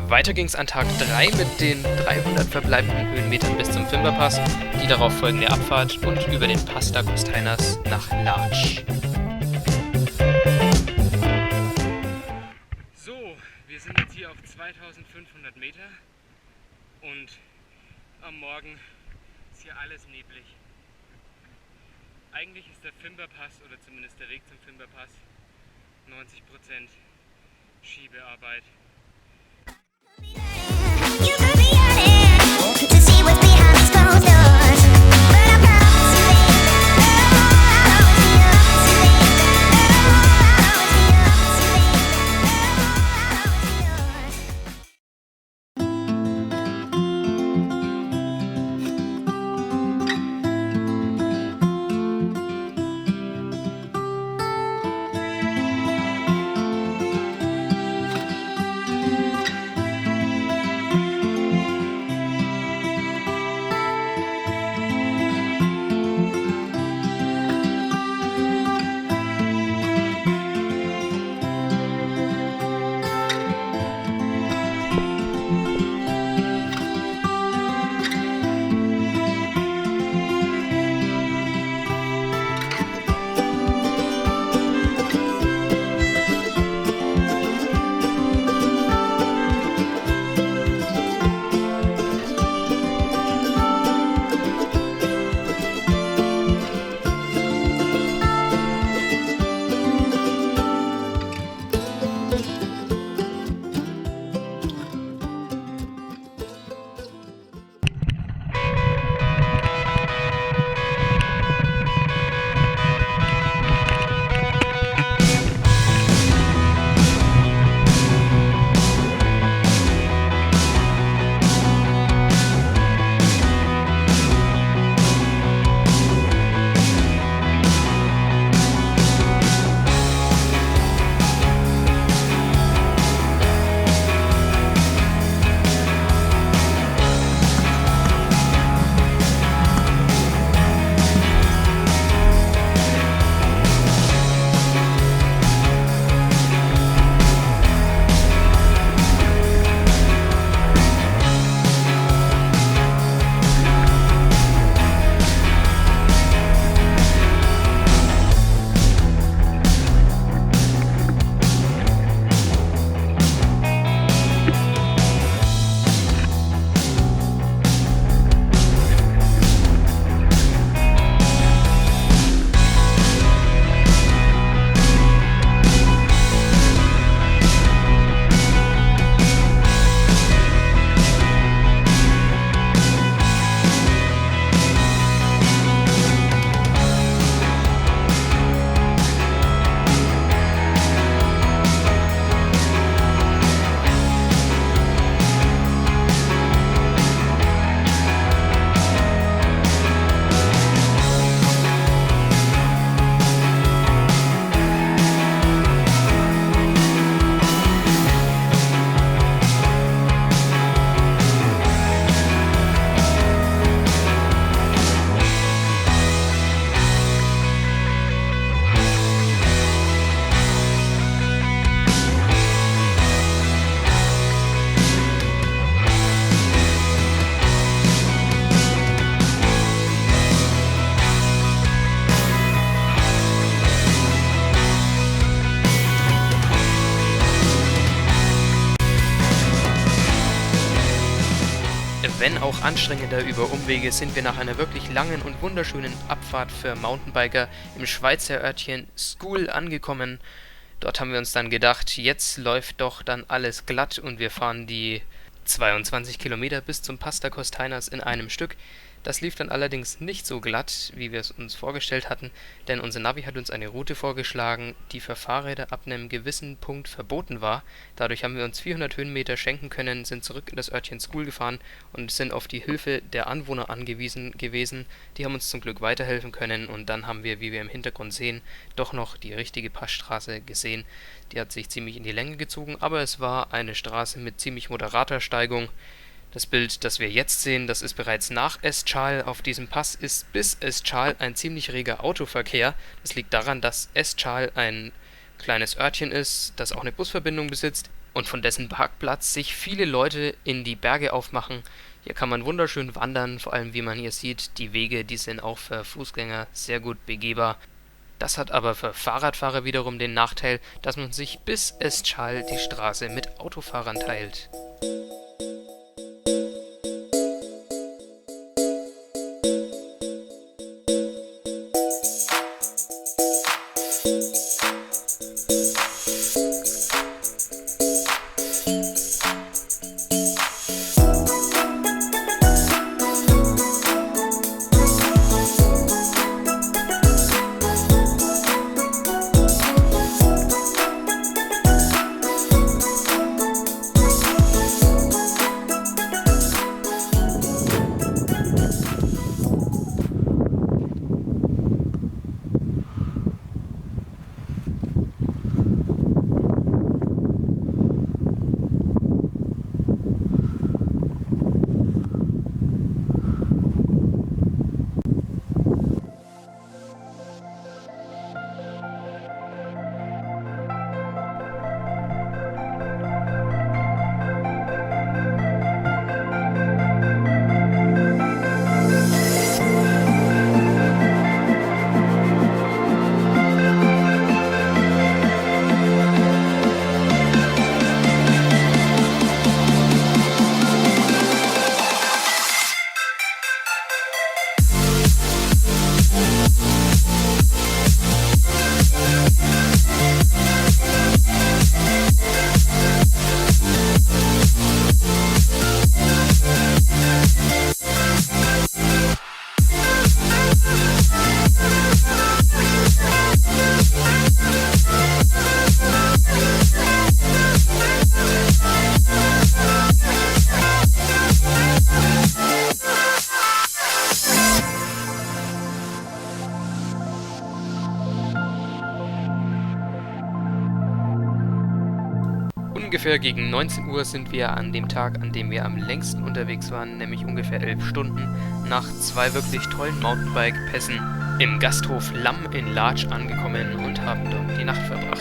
Weiter ging's an Tag 3 mit den 300 verbleibenden Höhenmetern bis zum Fimberpass, die darauf folgende Abfahrt und über den Pass da Costainas nach Larch. So, wir sind jetzt hier auf 2500 Meter und am Morgen ist hier alles neblig. Eigentlich ist der Fimberpass oder zumindest der Weg zum Fimberpass 90% Schiebearbeit. Wenn auch anstrengender über Umwege, sind wir nach einer wirklich langen und wunderschönen Abfahrt für Mountainbiker im Schweizer Örtchen School angekommen. Dort haben wir uns dann gedacht, jetzt läuft doch dann alles glatt und wir fahren die 22 Kilometer bis zum Pass da Costainas in einem Stück. Das lief dann allerdings nicht so glatt, wie wir es uns vorgestellt hatten, denn unser Navi hat uns eine Route vorgeschlagen, die für Fahrräder ab einem gewissen Punkt verboten war. Dadurch haben wir uns 400 Höhenmeter schenken können, sind zurück in das Örtchen School gefahren und sind auf die Hilfe der Anwohner angewiesen gewesen. Die haben uns zum Glück weiterhelfen können und dann haben wir, wie wir im Hintergrund sehen, doch noch die richtige Passstraße gesehen. Die hat sich ziemlich in die Länge gezogen, aber es war eine Straße mit ziemlich moderater Steigung. Das Bild, das wir jetzt sehen, das ist bereits nach Eschal. Auf diesem Pass ist bis Eschal ein ziemlich reger Autoverkehr. Das liegt daran, dass Eschal ein kleines Örtchen ist, das auch eine Busverbindung besitzt. und von dessen Parkplatz sich viele Leute in die Berge aufmachen. Hier kann man wunderschön wandern, vor allem wie man hier sieht, die Wege, die sind auch für Fußgänger sehr gut begehbar. Das hat aber für Fahrradfahrer wiederum den Nachteil, dass man sich bis Estschal die Straße mit Autofahrern teilt. Ungefähr gegen 19 Uhr sind wir an dem Tag, an dem wir am längsten unterwegs waren, nämlich ungefähr 11 Stunden, nach 2 wirklich tollen Mountainbike-Pässen im Gasthof Lamm in Larch angekommen und haben dort die Nacht verbracht.